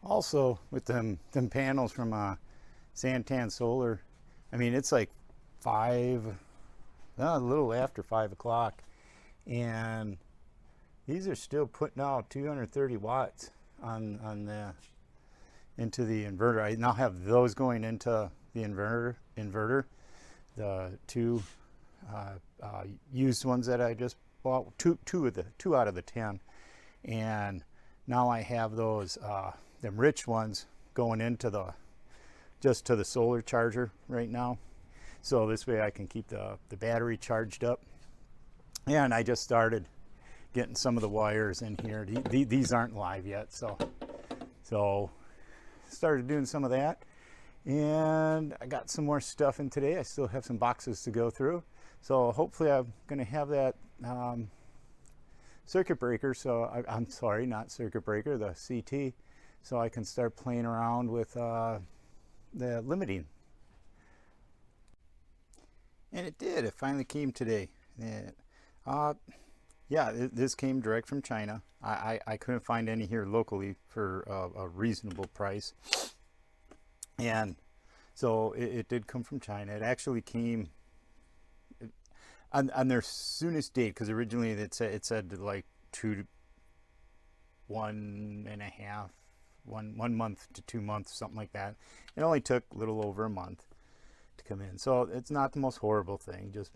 Also, with them panels from Santan Solar, I mean, it's like a little after 5 o'clock, and these are still putting out 230 watts on the into the inverter. I now have those going into the inverter. The two used ones that I just bought, two out of the 10, and now I have those them rich ones going into just to the solar charger right now. So this way I can keep the battery charged up. And I just started getting some of the wires in here. These aren't live yet, so started doing some of that. And I got some more stuff in today. I still have some boxes to go through. So hopefully I'm going to have that circuit breaker. So I'm sorry, not circuit breaker, the CT. So I can start playing around with the limiting. And it did. It finally came today. Yeah, this came direct from China. I couldn't find any here locally for a reasonable price. And so it did come from China. It actually came on their soonest date, because originally it said like 1 month to 2 months, something like that. It only took a little over a month to come in. So it's not the most horrible thing. Just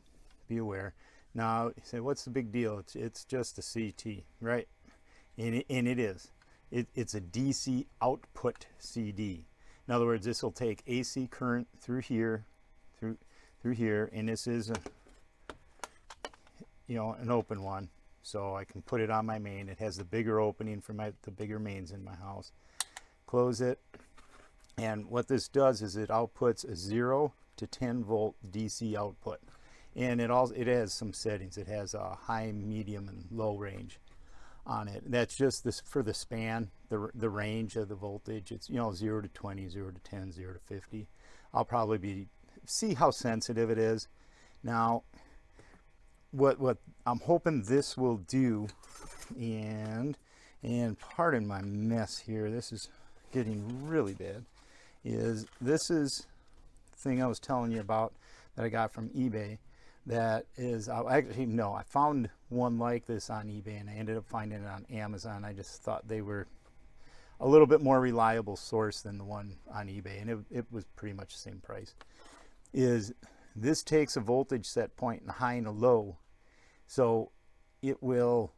be aware. Now, you say, what's the big deal? It's just a CT, right? And it is. It's a DC output CD. In other words, this will take AC current through here, through here, and this is an open one, so I can put it on my main. It has the bigger opening for the bigger mains in my house. Close it, and what this does is it outputs a 0 to 10 volt DC output, and it has some settings. It has a high, medium, and low range on it. That's just this for the span, the range of the voltage. It's 0 to 20, 0 to 10, 0 to 50. I'll probably see how sensitive it is. Now, what I'm hoping this will do, and pardon my mess here, this is getting really bad, is this is the thing I was telling you about that I got from eBay. That is, I found one like this on eBay, and I ended up finding it on Amazon. I just thought they were a little bit more reliable source than the one on eBay, and it was pretty much the same price. This takes a voltage set point in a high and a low, so it will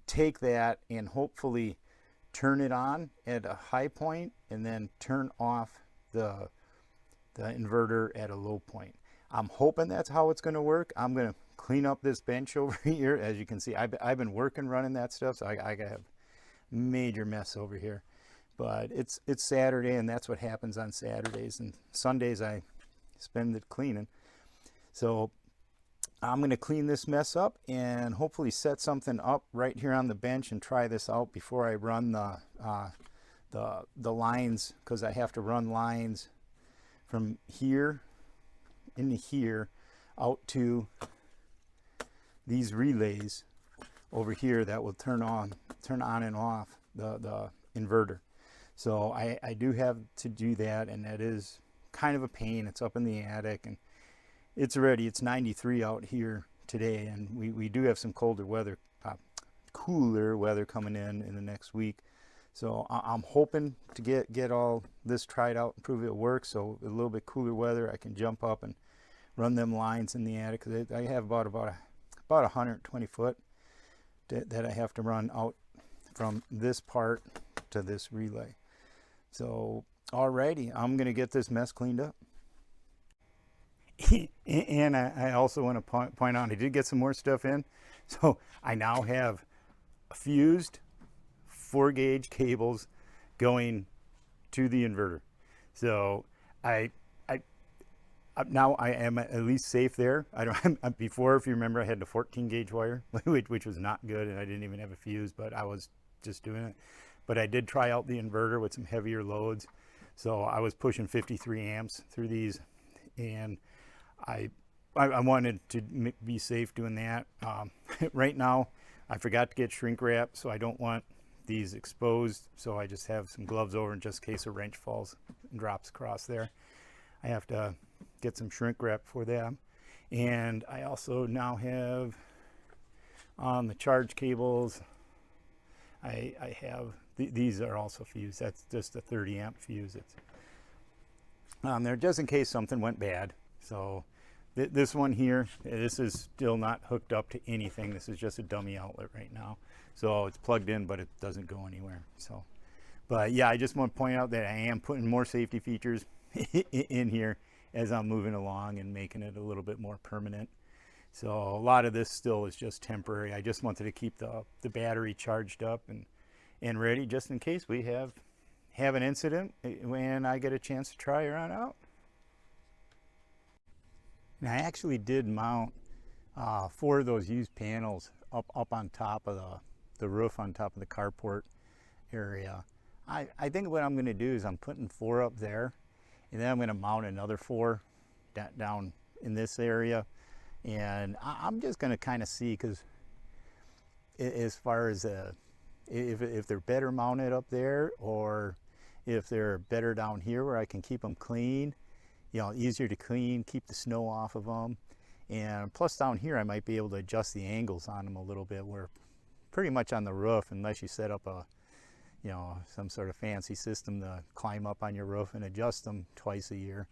take that and hopefully turn it on at a high point and then turn off the inverter at a low point. I'm hoping that's how it's going to work. I'm going to clean up this bench over here. As you can see, I've been running that stuff, so I have major mess over here. But it's Saturday, and that's what happens on Saturdays, and Sundays I spend it cleaning. So I'm going to clean this mess up and hopefully set something up right here on the bench and try this out before I run the lines, because I have to run lines from here into here out to these relays over here that will turn on and off the inverter. So I do have to do that, and that is kind of a pain. It's up in the attic, and it's 93 out here today, and we do have some cooler weather coming in the next week. So I'm hoping to get all this tried out and prove it works. So a little bit cooler weather, I can jump up and run them lines in the attic. I have about 120 foot that I have to run out from this part to this relay. So alrighty, I'm gonna get this mess cleaned up. And I also want to point out, I did get some more stuff in. So I now have fused 4-gauge cables going to the inverter. So now I am at least safe there. Before, if you remember, I had the 14-gauge wire, which was not good, and I didn't even have a fuse, but I was just doing it. But I did try out the inverter with some heavier loads. So I was pushing 53 amps through these, and I wanted to be safe doing that. Right now, I forgot to get shrink wrap, so I don't want these exposed, so I just have some gloves over in just in case a wrench falls and drops across there. I have to get some shrink wrap for them. And I also now have on the charge cables, I have, these are also fused. That's just a 30 amp fuse. It's on there just in case something went bad. So this one here, this is still not hooked up to anything. This is just a dummy outlet right now. So it's plugged in, but it doesn't go anywhere. So, but yeah, I just want to point out that I am putting more safety features in here as I'm moving along and making it a little bit more permanent. So a lot of this still is just temporary. I just wanted to keep the battery charged up and ready just in case we have an incident when I get a chance to try her on out. And I actually did mount 4 of those used panels up on top of the roof, on top of the carport area. I think what I'm going to do is I'm putting 4 up there, and then I'm going to mount another 4 down in this area. And I'm just going to kind of see, because as far as if they're better mounted up there, or if they're better down here where I can keep them clean, you know, easier to clean, keep the snow off of them. And plus down here I might be able to adjust the angles on them a little bit, where pretty much on the roof, unless you set up a, you know, some sort of fancy system to climb up on your roof and adjust them twice a year.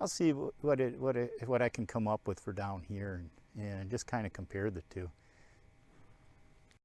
I'll see what I can come up with for down here, and just kind of compare the two.